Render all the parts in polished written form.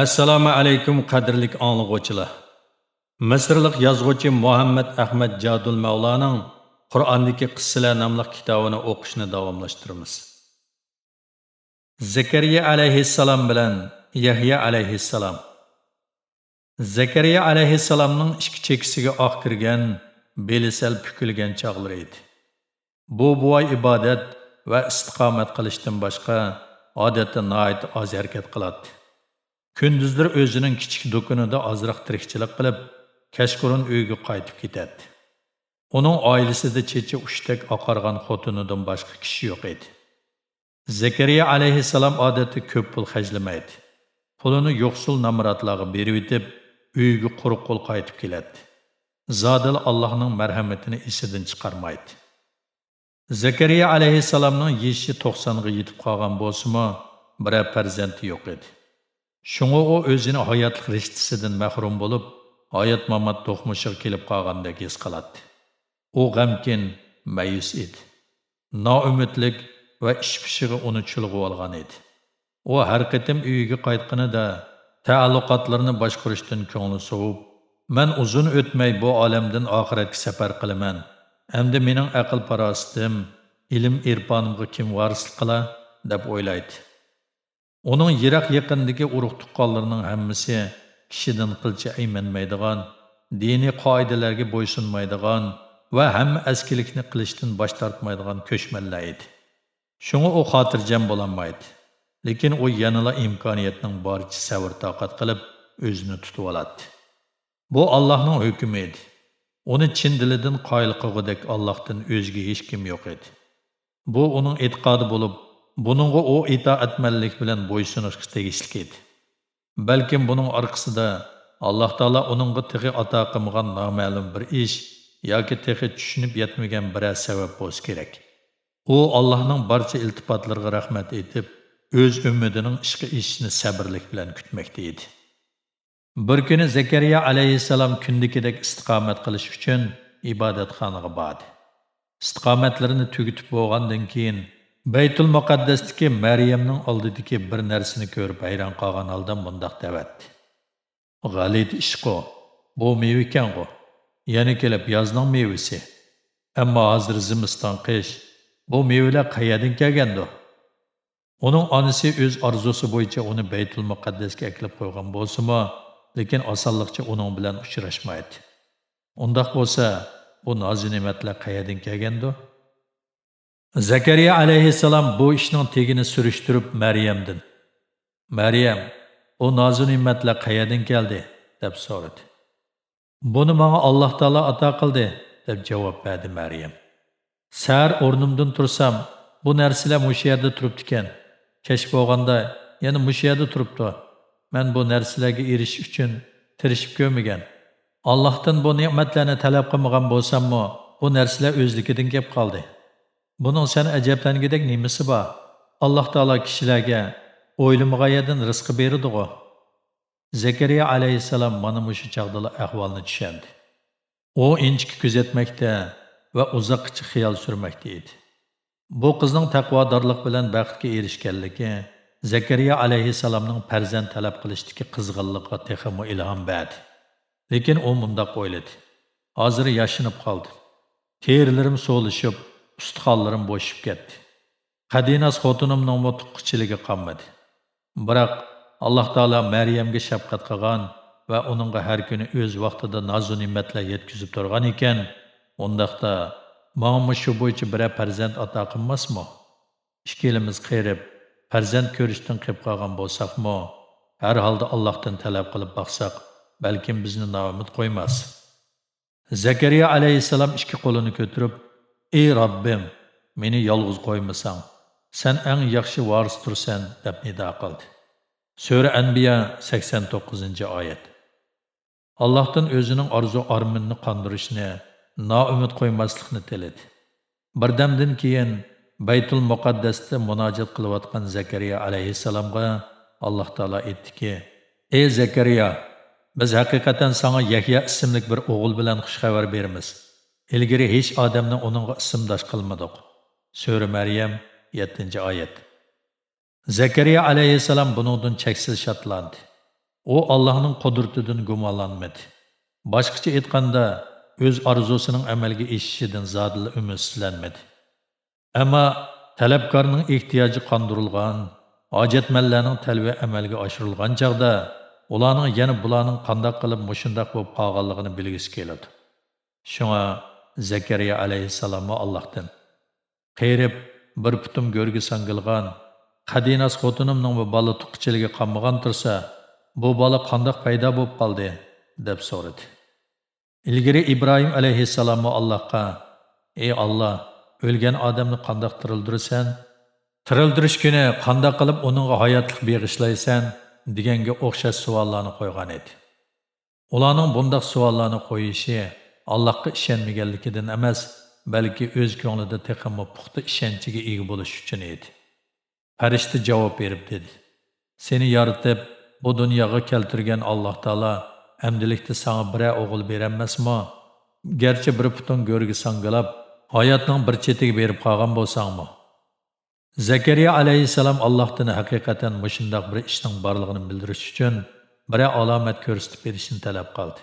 Assalomu alaykum qadrli anglag'uvchilar. Misrlik yozuvchi Muhammad Ahmad Jadul Mavlaning Qur'ondagi qissalar nomli kitobini o'qishni davomlashtiramiz. Zakariya alayhissalom bilan Yahya alayhissalom. Zakariya alayhissalomning ikki chekisiga oq kirgan, beli sal pukilgan chog'lari edi. Bu boy ibodat va istiqomat qilishdan boshqa odatda nihoyat oz harakat qiladi. Gündüzler özünün kichik do'konida ozroq tirikchilik qilib, kashqurun uyga qaytib ketadi. Uning oilasida checha ushtak oqargan xotinidan boshqa kishi yo'q edi. Zakariya alayhissalom odatda ko'p pul xarjlamaydi. Pulini yo'qsul namratlarga berib etib, uyga quruq qo'l qaytib keladi. Zodil Allohning marhamatini esidan chiqarmaydi. Zakariya alayhissalomning yashi 90 ga yetib qolgan bo'lsa-mu, bir farzandi yo'q edi. Şunu o özünü hayatlık riştisinden mahrum bulup, hayat mamat toxmuşuq kelip qağandaki his qıladı. O gamkin, mayus edi. Naümitlik ve işpişiği onu çılgı olgan edi. O her qitim uyga qaytqını da, taalluqatlarını başqurishdan ko'ngli soğup, "Men uzun o'tmay bu olamdan oxiratga safar qilaman. Endi mening aql parositim, ilm irfonimga kim varislik qila?" deb o'ylaydi. Onun yirak yaqindagi urug' tuqqanlarning hammasi kishidan qilcha aymanmaydigan, diniy qoidalarga bo'ysunmaydigan va hamma askilikni qilishdan bosh tortmaydigan ko'chmanlar edi. Shunga u xotirjam bo'lolmaydi. Lekin u yanala imkoniyatning boricha sabr toqat qilib o'zini tutib oladi. Bu Allohning hukmi edi. Uni chin dilidan qoyil qilgudek Allohdan o'zga hech kim yo'q edi. Bu uning e'tiqodi bo'lib, bununla o itaatmenlik bilen boysunuşqa tegishli edi. Balkim buning orqasida Alloh taolo uningga tig'i ato qilmagan noma'lum bir ish yoki tig'i tushunib yetmagan bir sabab bo'lsa kerak. U Allohning barcha iltifotlariga rahmat etib, o'z ummidining ishqi ishini sabrlik bilan kutmoqda edi. Bir kuni Zakariya alayhissalom kundikidek istiqomat qilish uchun ibodatxonaga bordi. Istiqomatlarini tugatib bo'lgandan keyin Baytul Muqaddasdagi Maryamning oldidagi bir narsani ko'rib hayron qolgan holda mundaq devatdi. G'alit ishqo, bu meva ekan-ku. Yana kelib yozning mevasi. Ammo hozir zimiston qish. Bu mevalar qayerdan kelgandi? Uning onasi o'z orzusi bo'yicha uni Baytul Muqaddasga aklab qo'ygan bo'lsa-mu, lekin osonlikcha uning bilan uchrashmaydi. Undaq bo'lsa, bu nozi ne'matlar qayerdan kelgandi? Zakariya alayhissalom bu ishning tegini surishtirib Maryamdan. Maryam, o nozi ne'matlar qayerdan keldi? deb so'radi. Buni menga Alloh taolo ato qildi, deb javob berdi Maryam. Sar o'rnimdan tursam, bu narsalar mush yerda turibdi ekan. Kech bo'lganda yana mush yerda turibdi. Men bu narsalarga erishish uchun tirishib ko'rmagan. Allohdan bu ne'matlarni talab qilmagan bo'lsam-mu, bu narsalar o'zligidan kelib qoldi. Bunun sen ajablangidek nimasi bor? Alloh taolo kishilarga o'ylamag'an yerdan rizq beradi-ku. Zakariya alayhissalom mana mushu chaqdala ahvolni tushundi. U inchki kuzatmoqda va uzoqcha xiyol surmoqda edi. Bu qizning taqvodorlik bilan baxtga erishganligi Zakariya alayhissalomning farzand talab qilishdagi qizg'inligiga texmo ilhom berdi. Lekin u mundaq o'yladi. Hozir yashinib qoldi. Terilarim so'lishib, ustixonlarim bo'shib ketdi. Qadinas xotinimning tuqqichligi qolmadi. Biroq Alloh taolo Maryamga shafqat qilgan va uningga har kuni o'z vaqtida noz ne'matlar yetkazib turgan ekan, undaqda menga shu bo'yicha bir farzand ato qilmasmi? Ishkilimiz qirib, farzand ko'rishdan qilib qolgan bo'lsak-mu, har holda Allohdan talab qilib baqsaq, balkim bizni noumid qo'ymas. Zakariya alayhissalom ikki qo'lini ko'tarib, "Ey Rabbim, meni yolg'iz qo'ymasang, sen eng yaxshi varis tursan", deb nido qildi. Sura Anbiya 89-oyat. Allohdan o'zining orzu-armonini qondirishni, noumid qo'ymaslikni tiladi. Birdamdan keyin Baytul Muqaddasda munojat qilayotgan Zakariya alayhissalomga Alloh taolo aytdiki: "Ey Zakariya, biz haqiqatan sana Yahya ismli bir o'g'il bilan xush xabar beramiz. İlgiri hech odamni uningga ismdosh qilmadik." Sura Maryam 7-oyat. Zakariya alayhissalom buningdan cheksiz shodlandi. O Allah'ın qudratidan gumonlanmadi. Boshqacha aytganda, o'z orzusining amalga oshishidan zodila umidsizlanmadi. Ammo talabkorning ehtiyoji qondirilgan, hojatmanlarning talbi amalga oshirilgan chaqda, ularning yana bularning qanday qilib mushundoq bo'lib qolganligini bilgisi keladi. Shunga Zakariya alayhissalom Allohdan qeyrib bir putum go'rga sangilgan qadinas xotinimning bu bola tuqqchiligiga qolmagan tursa, bu bola qandoq paydo bo'lib qoldi deb so'radi. Ilgari İbrahim alayhissalom Allohga: "Ey Alloh, o'lgan odamni qandoq tirildirsan? Tirildirish kuni qandoq qilib uningga hayotlik beg'ishlaysan?" deganga o'xshash savollarni qo'ygan edi. Ularning bunday savollarni qo'yishi Allohga ishonmaganligidan emas, balki o'z ko'nglida texmo puxta ishonchiga ega bo'lish uchun edi. Farishta javob berib dedi: "Seni yaratib, bu dunyoga keltirgan Alloh taolo amdilikda sana bir o'g'il beremasmi? Gerçi bir putun go'rga sangilab, hayotning bir chetiga berib qolgan bo'lsangmi?" Zakariya alayhissalom Allohdan haqiqatan mushundoq bir ishning borligini bildirish uchun bir alomat ko'rsatib berishni talab qildi.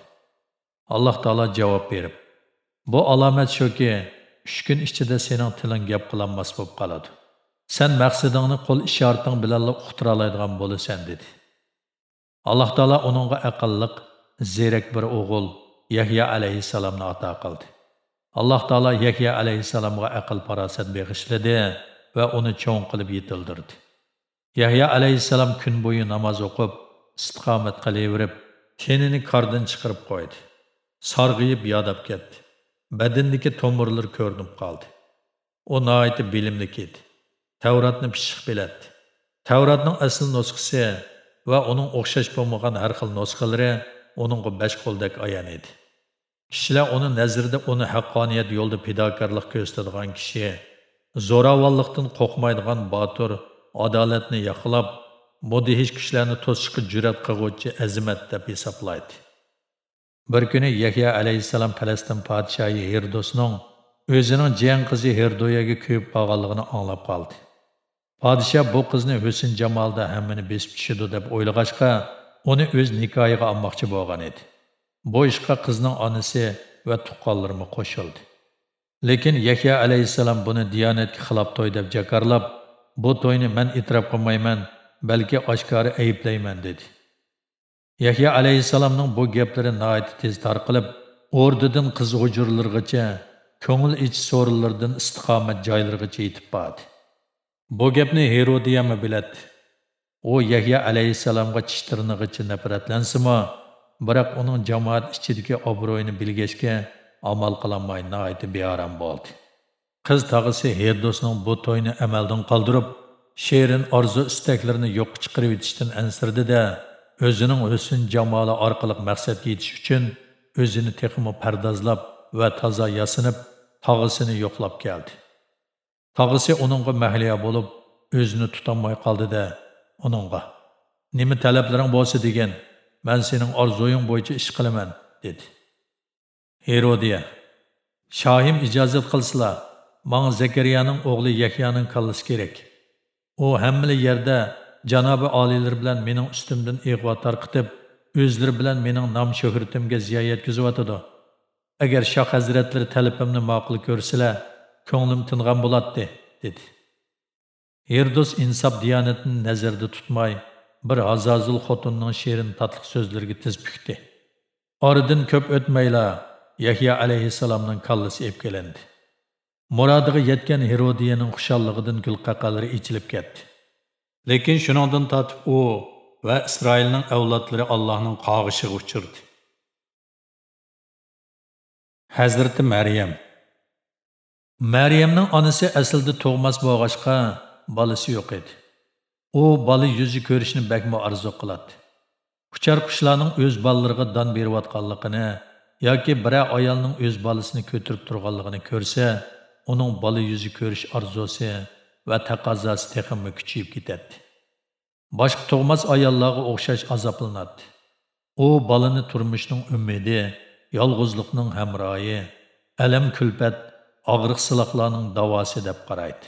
Alloh taolo javob berib: "Bu alomat shuki, 3 kun ichida sening tiling gap qilolmas bo'lib qoladi. Sen maqsadingni qo'l ishorating bilan uqtira oladigan bo'lasan" dedi. Alloh taolo uningga aqlliq, zerak bir o'g'il Yahya alayhissalomni ato qildi. Alloh taolo Yahya alayhissalomga aql farosat bag'ishladi va uni cho'ng qilib yetildirdi. Yahya alayhissalom kun bo'yi namoz o'qib, istiqomat qilaverib, tenini qardan chiqarib qo'ydi. Sarg'ayib yodab ketdi. Badindagi tomirlar ko'rinib qoldi. O nihoyatda bilimli edi. Tavratni pishiq biladi. Tavratning asl nusxasi va uning o'xshash bo'lmagan har xil nusxalari uningga besh qo'ldek ayon edi. Kishilar uni nazarida uni haqqoniyat yo'lda fidokorlik ko'rsatadigan kishi, zo'ravonlikdan qo'rqmaydigan botir, adolatni yoqlab, mudihish kuchlarni to'sishga jur'at qiluvchi azimat deb hisoblaydi. Bir kuni Yahya alayhissalom Falastin podshohi Herdosning o'zining jiyan qizi Herdoyaga ko'yib qolganligini anglab qoldi. Podshoh bu qizni husn jamolda hammani besib tushidi deb o'ylag'achqa, uni o'z nikohiga olmoqchi bo'lgan edi. Bu ishga qizning onasi va tuqqanlari qo'shildi. Lekin Yahya alayhissalom buni diyonatga xilof to'y deb jakarlab, bu to'yni men e'tirof qilmayman, balki oshkora ayblayman dedi. Yahya alayhissalomning bu gaplari nihoyat tez tarqalib, o'rdidan qiz hujurlargacha, ko'ngil ich so'rinlardan istiqomat joylarigacha yetib bordi. Bu gapni Herodiyami biladi. O Yahya alayhissalomga tishtirnig'icha nafratlansimi, biroq uning jamoat ichidagi obro'yini bilgachga amal qilolmay nihoyat bearam bo'ldi. Qiz tog'isi Herdosning bu to'yni amaldan qoldirib, sherin orzu istaklarini yo'q chiqarib etishdan ansirdi-da, o'zining husn jamoli orqali maqsadga yetish uchun o'zini texmo pardozlab va toza yasinib, tog'isini yo'qlab keldi. Tog'isi uningga mahliyo bo'lib, o'zini tutolmay qoldi-da, uningga: "Nima talablaring bo'lsa degan, men sening orzuying bo'yicha ish qilaman" dedi. Herodiya: "Shohim ijozat qilsalar, menga Zakariyaning o'g'li Yahyaning kallasi kerak. U hamma yerda janobi oliylar bilan mening ustimdan ig'vo tarqitib, o'zlari bilan mening nom shuhratimga ziyon yetkazayotdi. Agar shoh hazratlari talabimni ma'qul ko'rsalar, ko'nglim tingan bo'ladi" dedi. Herdos insof diyonatini nazarda tutmay, bir Hazazul xotinning sherin tatliq so'zlariga tiz bukdi. Oradan ko'p o'tmayla Yahya alayhissalomning kallasi epkelandi. Murodiga yetgan Herodiyaning xushalligidan gulqaqalari ichilib ketdi. Lekin shuningdan tatib u va Isroilning avlodlari Allohning qog'ishiga uchirdi. Hazrati Maryamning onasi aslida tug'mas bo'lg'achqa bolasi yo'q edi. U bola yuzi ko'rishni bakmo arzu qiladi. Quchar qushlarning o'z bolalariga don berayotganligini yoki bir ayolning o'z bolasini ko'tarib turganligini ko'rsa, uning bola yuzi ko'rish arzusi va taqozosi texmi kuchayib ketadi. Boshqa tug'mas ayollarga o'xshash azoblanadi. U bolani turmushning umidi, yolg'izlikning hamroyi, alam kulpat, og'riq siloqlarning davosi deb qaraydi.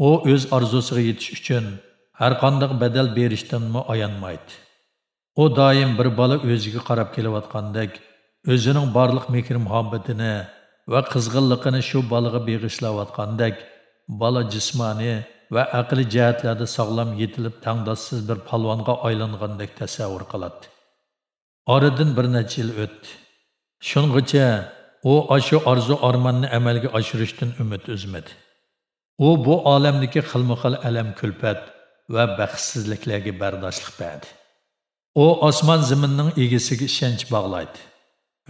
U o'z arzusiga yetish uchun har qanday badal berishdanmi ayonmaydi. O doim bir bola o'ziga qarab kelayotgandek, o'zining barliq mehr muhabbatini va qizg'inligini shu bolaga beg'ishlayotgandek, bola jismoniy va aqliy jihatlarda sog'lom yetilib tangdoshsiz bir palvonga aylangandek tasavvur qiladi. Oradan bir necha yil o'tdi. Shungacha u shu orzu armonni amalga oshirishdan umid uzmadi. U bu olamdagi xilma-xil alam kulpat va baxtsizliklarga bardoshlik berdi. O osmon zaminning egasiga ishonch bog'laydi.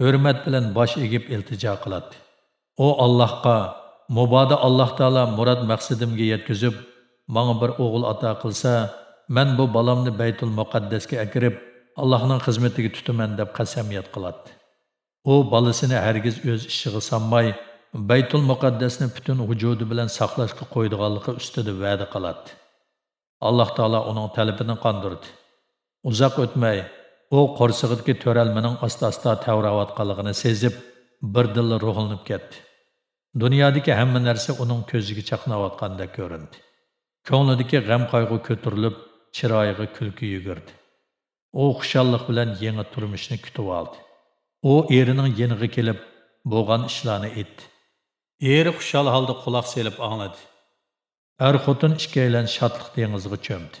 Hurmat bilan bosh egib iltijo qiladi. O Allohga, mubodo Alloh taolo murod maqsadimga yetkazib, menga bir o'g'il ato qilsa, men bu balamni Baytul Muqaddasga akirib, Allohning xizmatiga tutaman deb qasamyat qiladi. O bolasini hargiz o'z ishiga solmay, Baytul Muqaddasni butun vujudi bilan saqlashga qo'ydiganligi ustida va'da qiladi. Alloh taolo uning talabini qondirdi. Uzoq o'tmay, u qo'rsig'idagi to'ralmaning asta-asta tavrayotganligini sezib, birdilla ruhlanib ketdi. Dunyodagi hamma narsa uning ko'ziga chaqnayotgandek ko'rindi. Ko'nglidagi g'am-qayg'u ko'tarilib, chiroyiga kulki yugurdi. U xushallik bilan yangi turmushni kutib oldi. U erining yeniga kelib, bo'lgan ishlarni aytdi. Eri xushal holda quloq selib angladi. Er-xotin ikkalan shodlik dengiziga cho'mdi.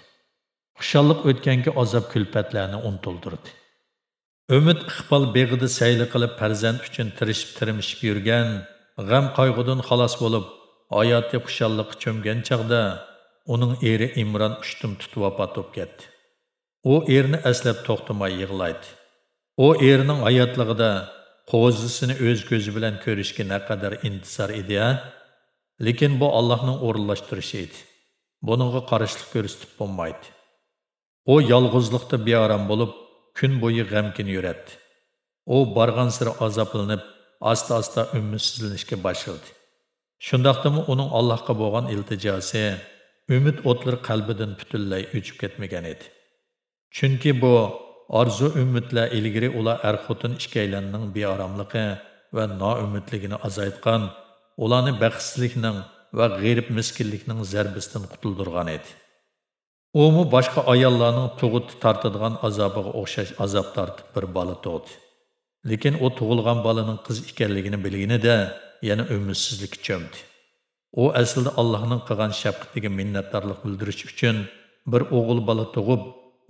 Xushallik o'tgangi azob kulfatlarni unuttirdi. Umid iqbol beg'ida sayli qilib farzand uchun tirishib yurgan, g'am qayg'udan xalos bo'lib, hayotga xushallikqa cho'mgan chaqda uning eri Imron ushtum tutib vafot etdi. U erini aslab to'xtamay yig'laydi. U erining hayotligida qo'zisini o'z ko'zi bilan ko'rishga naqadar intizor edi. Lekin bu Allohning o'rinlashtirishi edi. Buningga qarshilik ko'rsatib bo'lmaydi. O yolg'izlikda bearam bo'lib, kun bo'yi g'amkin yuradi. O bargan sira azoblanib, asta-asta umidsizlanishga boshladi. Shundaqdimi uning Allohga bo'lgan iltijosi, umid o'tlari qalbidan butunlay o'chib ketmagan edi. Chunki bu arzu umidlar ilgari ular er-xotin ikkalanning bearamligi va noumidligini azaytgan, ularni baxtsizlikning va g'erib miskinlikning zarbisidan qutuldirgan edi. Omu başqa ayollarning tug'ut tortadigan azobiga o'xshash azob tortib bir bola tug'di. Lekin o tug'ilgan bolaning qiz ekanligini bilganida yana umidsizlik cho'mdi. O aslida Allohning qilgan shafqatiga minnatdorlik bildirish uchun bir o'g'il bola tug'ib,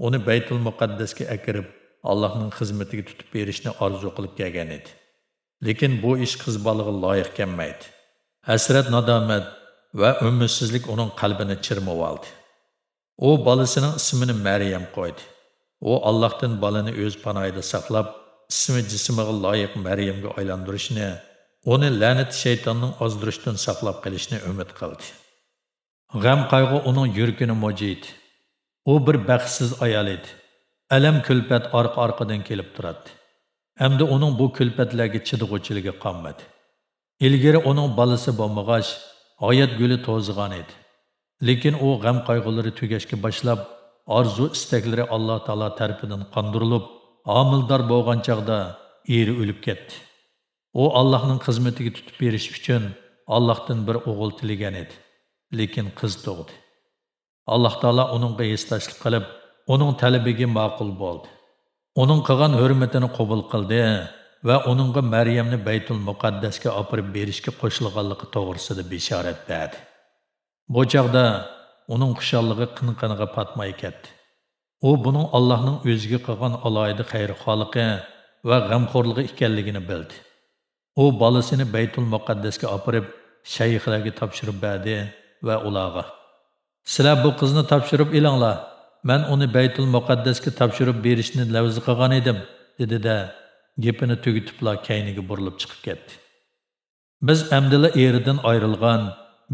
uni Baytul Muqaddasga akirib, Allohning xizmatiga tutib berishni orzu qilib kelgan edi. Lekin bu ish qiz bolaga loyiq kelmaydi. Hasrat, nadomat va umidsizlik uning qalbini chirmab oldi. O balasining ismini Maryam qo'ydi. O Allohdan balani o'z panohida saqlab, ismi jismiga loyiq Maryamga aylantirishni, uni la'nat shaytonning ozdirishdan saqlab qolishni umid qildi. G'am qayg'u uning yuragini mojiydi. O bir baxtsiz ayol edi. Alam kulpat orqa-orqadan kelib turadi. Hamda uning bu kulpatlarga chidag'uvchiligi qolmadi. Ilgari uning balasi bo'lmag'ach, hayot guli to'zg'an edi. Lekin o g'am qayg'ulari tugashga boshlab, arzu istaklari Alloh taolo tarafidan qondirilib, homildor bo'lgan chaqda eri o'lib ketdi. O Allohning xizmatiga tutib berish uchun Allohdan bir o'g'il tilagan edi. Lekin qiz tug'di. Alloh taolo uningga hesdashlik qilib, uning talabiga ma'qul bo'ldi. Uning qilgan hurmatini qabul qildi va uningga Maryamni Baytul Muqaddasga olib berishga qo'shilganligi to'g'risida bishorat berdi. Bu chaqda uning xushalligi qin-qiniga patmay ketdi. U buning Allohning o'ziga qilgan alohida xayrixohligi va g'amxo'rligi ekanligini bildi. U bolasini Baytul Muqaddasga olib shayxlarga topshirib berdi va ularga: "Sizlar bu qizni topshirib elinglar. Men uni Baytul Muqaddasga topshirib berishni lavz qilgan edim", dedi-da, gapini tugitibla kayniga burilib chiqib ketdi. Biz amdila eridan ayrilgan,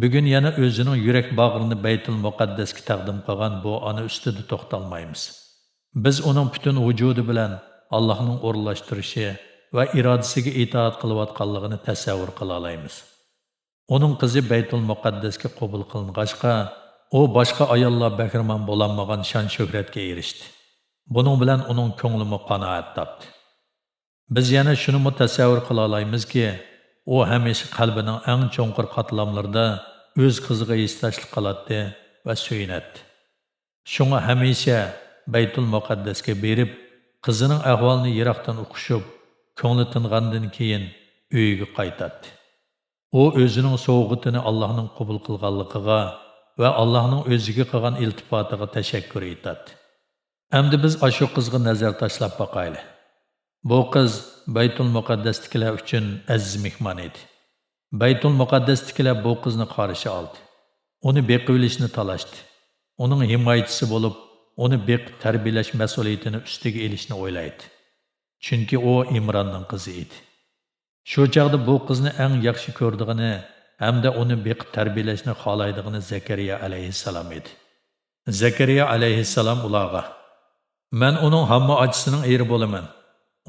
bugun yana o'zining yurak bag'rini Baytul Muqaddasga taqdim qilgan bu ona ustida to'xtalmaymiz. Biz uning butun vujudi bilan Allohning o'rinlashtirishi va irodasiga itoat qilayotganligini tasavvur qila olamiz. Uning qizi Baytul Muqaddasga qabul qiling'achqa, u boshqa ayollar bahramon bo'lolmagan shon-shuhratga erishdi. Buning bilan uning ko'nglimi qanoat topdi. Biz yana shuni tasavvur qila olamizki, u hamisha qalbining eng cho'nqir qatlamlarida o'z qiziga hissashlik qiladi va suyunadi. Shunga hamisha Baytul Muqaddasga berib, qizining ahvolini yiroqdan uqishib, ko'ngli tingandan keyin uyiga qaytadi. U o'zining sovg'atini Allohning qabul qilganligiga va Allohning o'ziga qilgan iltifotiga tashakkur etadi. Endi biz ashu qizga nazar tashlab boqayli. Bu qiz Baytul Muqaddasdagilar uchun aziz mehmon edi. Baytul Muqaddasdagilar bu qizni qarshi oldi. Uni beqib olishni talashdi. Uning himoyachisi bo'lib, uni beqib tarbiyalash mas'uliyatini ustiga olishni o'ylaydi. Chunki u Imronning qizi edi. Shu chaqda bu qizni eng yaxshi ko'rdigini hamda uni beqib tarbiyalashni xohlaydigini Zakariya alayhissalom edi. Zakariya alayhissalom ularga: "Men uning hamma ochisining eri bo'laman.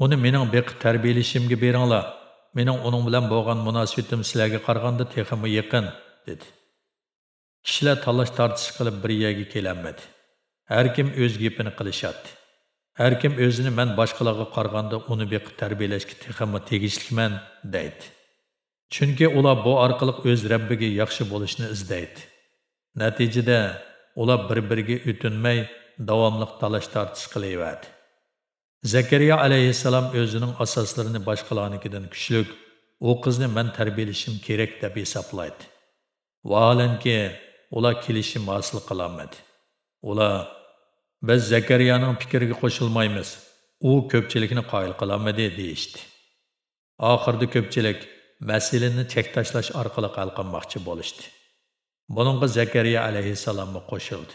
Uni mening beqib tarbiyalashimga beringlar. Mening uning bilan bo'lgan munosabatim sizlarga qaraganda texmi yaqin", dedi. Kishilar talash tortish qilib bir yerga kelolmadi. Har kim o'z gapini qilishadi. Har kim o'zini men boshqalarga qaraganda uni beqib tarbiyalashga texmi tegishliman deydi. Chunki ular bu orqali o'z Rabbiga yaxshi bo'lishni izlaydi. Natijada ular bir-biriga o'tinmay davomli talash tortish qilaveradi. Zakariya alayhissalom o'zining asoslarini boshqalarnikidan kuchlik, u qizni men tarbiyalashim kerak deb hisoblaydi. Vaholanki ular kelishim hosil qilolmadi. Ular: "Biz Zakariyaning fikriga qo'shilmaymiz. U ko'pchilikni qoyil qilolmadi", deyishdi. Oxirida ko'pchilik masalani chek tashlash orqali hal qilmoqchi bo'lishdi. Buningga Zakariya alayhissalomga qo'shildi.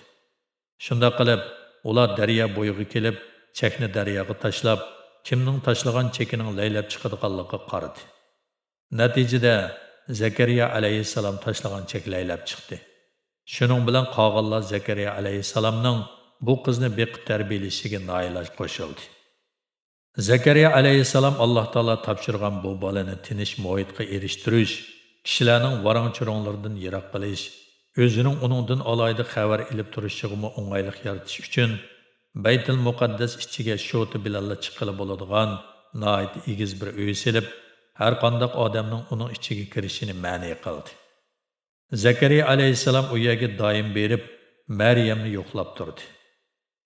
Shunda qilib, ular daryo bo'yiga kelib, chekni daryoga tashlab, kimning tashlagan chekining laylab chiqadiganligiga qaradi. Natijada Zakariya alayhissalom tashlagan chek laylab chiqdi. Shuning bilan qolganlar Zakariya alayhissalomning bu qizni beqib tarbiyalashiga noiloj qo'shildi. Zakariya alayhissalom Alloh taolo topshirgan bu bolani tinch muhitga erishtirish, kishilarning varang-churunglaridan yiroq qilish, o'zining uningdan olayda xabar ilib turishiga o'ng'aylik yaratish uchun Baytul Muqaddas ichiga shoti bilan chiqilib bo'ladigan noit egiz bir uy silib, har qanday odamning uning ichiga kirishini ma'ni qildi. Zakariya alayhissalom u yerga doim berib, Maryamni yo'qlab turdi.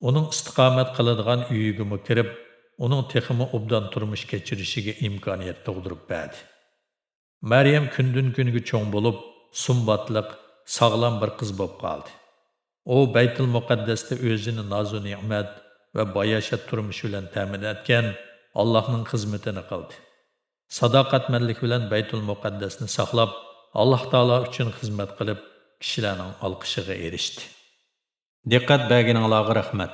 Uning istiqomat qiladigan uyiga kirib, uning texmi obdan turmush kechirishiga imkoniyat tug'dirib berdi. Maryam kundan kunga cho'ng bo'lib, sumbatliq, sog'lom bir qiz bo'lib qoldi. U Baytul Muqaddasda o'zini nozu ne'mat va boyashat turmush bilan ta'min etgan Allohning xizmatini qildi. Sadoqatmandlik bilan Baytul Muqaddasni saqlab, Alloh taolo uchun xizmat qilib, kishilarning olqishiga erishdi. Diqqat berganingizga rahmat.